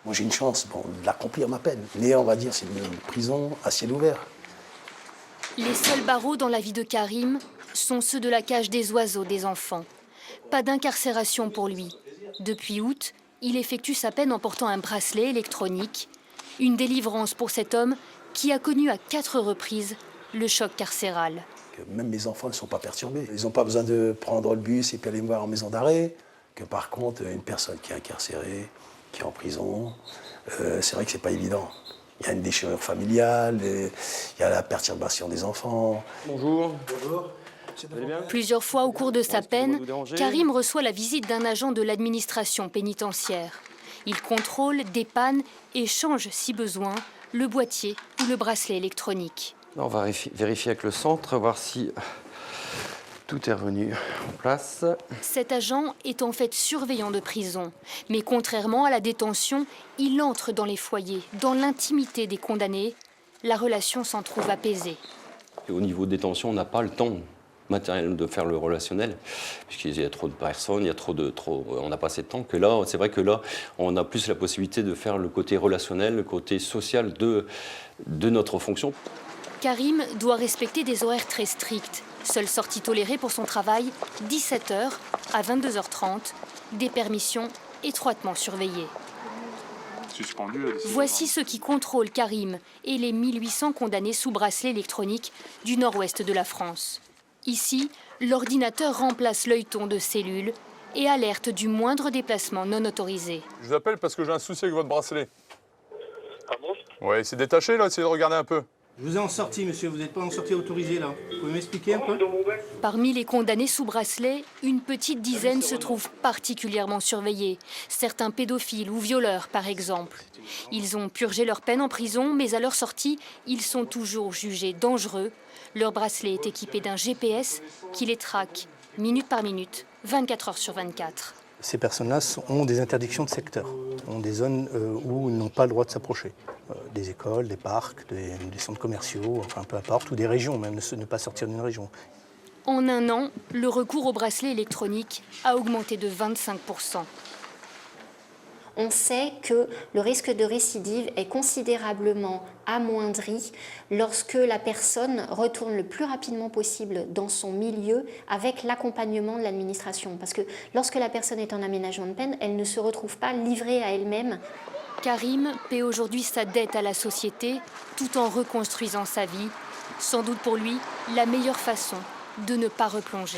Moi j'ai une chance d'accomplir ma peine. Mais on va dire c'est une prison à ciel ouvert. Les seuls barreaux dans la vie de Karim sont ceux de la cage des oiseaux des enfants. Pas d'incarcération pour lui. Depuis août, il effectue sa peine en portant un bracelet électronique. Une délivrance pour cet homme qui a connu à 4 reprises le choc carcéral. Même mes enfants ne sont pas perturbés. Ils n'ont pas besoin de prendre le bus et puis aller me voir en maison d'arrêt. Que par contre, une personne qui est incarcérée, qui est en prison, c'est vrai que c'est pas évident. Il y a une déchirure familiale, il y a la perturbation des enfants. Bonjour. Bonjour. Plusieurs fois au cours de sa peine, Karim reçoit la visite d'un agent de l'administration pénitentiaire. Il contrôle, dépanne et change, si besoin, le boîtier ou le bracelet électronique. On va vérifier avec le centre, voir si tout est revenu en place. Cet agent est en fait surveillant de prison. Mais contrairement à la détention, il entre dans les foyers, dans l'intimité des condamnés. La relation s'en trouve apaisée. Et au niveau de détention, on n'a pas le temps matériel de faire le relationnel, puisqu'il y a trop de personnes, on n'a pas assez de temps. Que là, c'est vrai que là, on a plus la possibilité de faire le côté relationnel, le côté social de notre fonction. Karim doit respecter des horaires très stricts. Seule sortie tolérée pour son travail, 17h à 22h30, des permissions étroitement surveillées. Voici ceux qui contrôlent Karim et les 1800 condamnés sous bracelet électronique du nord-ouest de la France. Ici, l'ordinateur remplace l'œilleton de cellule et alerte du moindre déplacement non autorisé. Je vous appelle parce que j'ai un souci avec votre bracelet. Ah bon? Ouais, c'est détaché là, essayez de regarder un peu. Je vous ai en sortie, monsieur. Vous n'êtes pas en sortie autorisée, là. Vous pouvez m'expliquer un peu? Parmi les condamnés sous bracelet, une petite dizaine se trouvent particulièrement surveillés. Certains pédophiles ou violeurs, par exemple. Ils ont purgé leur peine en prison, mais à leur sortie, ils sont toujours jugés dangereux. Leur bracelet est équipé d'un GPS qui les traque, minute par minute, 24 heures sur 24. Ces personnes-là ont des interdictions de secteur, ont des zones où ils n'ont pas le droit de s'approcher. Des écoles, des parcs, des centres commerciaux, enfin peu importe, ou des régions, même ne pas sortir d'une région. En un an, le recours au bracelet électronique a augmenté de 25%. On sait que le risque de récidive est considérablement amoindri lorsque la personne retourne le plus rapidement possible dans son milieu avec l'accompagnement de l'administration. Parce que lorsque la personne est en aménagement de peine, elle ne se retrouve pas livrée à elle-même. Karim paie aujourd'hui sa dette à la société tout en reconstruisant sa vie. Sans doute pour lui, la meilleure façon de ne pas replonger.